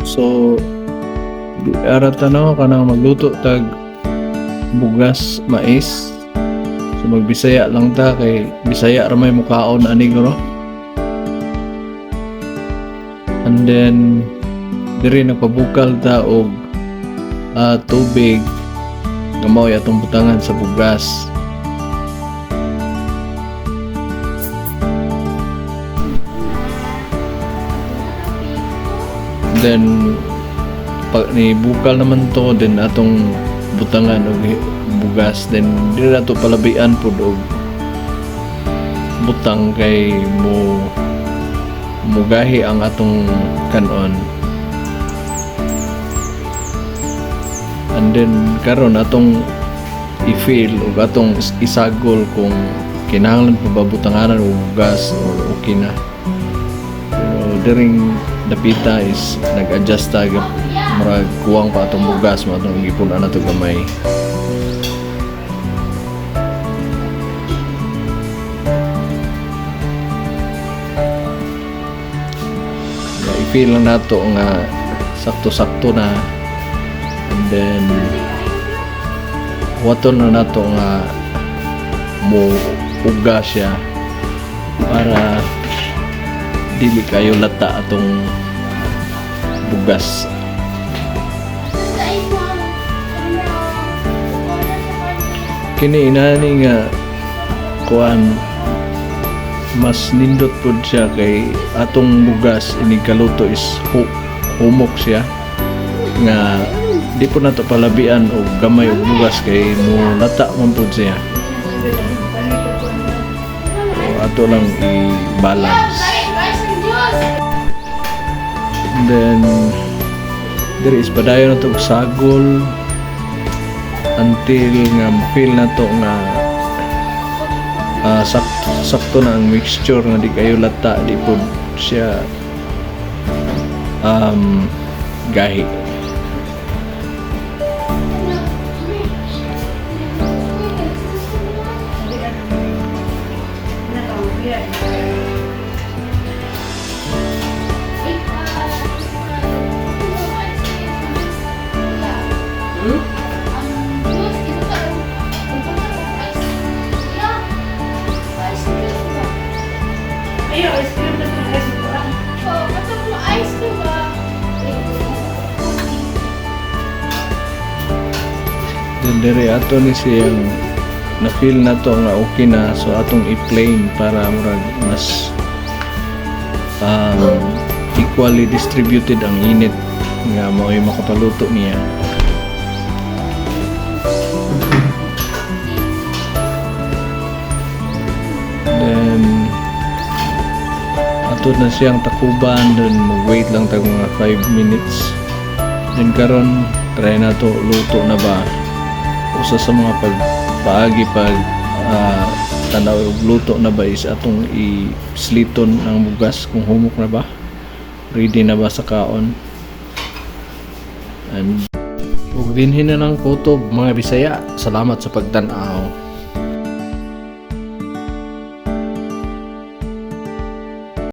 So ara tanaw kanang magluto tag bugas mais. So magbisaya lang ta kay Bisaya ra may mukaon ani guro. And then diri nagpabukal ta og tubig nga mao atong butangan sa bugas. Then pag ni bukal naman to, then atong butangan og bugas, then dili na to palabian pud og butang kay mugahi ang atong kanon. And then karon atong i-feel ug atong isagol kung kinahanglan pa ba butanganan og bugas or okay na. Pero during dapita is nag-adjust ta murag kuwang pa atong bugas mo atong gipunan nato gamay. I-feel lang nato nga sakto-sakto na, and then waton na nato nga mo uga siya para dili kayo lata atong bugas. Kini inani nga kuan mas nindot pud siya kay atong bugas ini kaluto is humok siya nga di po nato palabian og gamay og bugas kay mo lata man pud siya. So, ato lang i-balance. And then there is padayon na to sagol until nga feel na to nga sakto na ang mixture nga di kayo lata, di po siya gahi. Then dere ato ni siyang na feel na to nga okay na, so atong i-plane para murag mas equally distributed ang init nga mao'y makapaluto niya. Then ato na siyang takuban, then mag-wait lang tag mga 5 minutes. Then karon try na to luto na ba. Usa sa mga paagi pag tanaw og luto na ba is atong i-sliton ang bugas kung humok na ba, ready na ba sa kaon. And ug dinhi na lang photo mga Bisaya. Salamat sa pagtan-aw.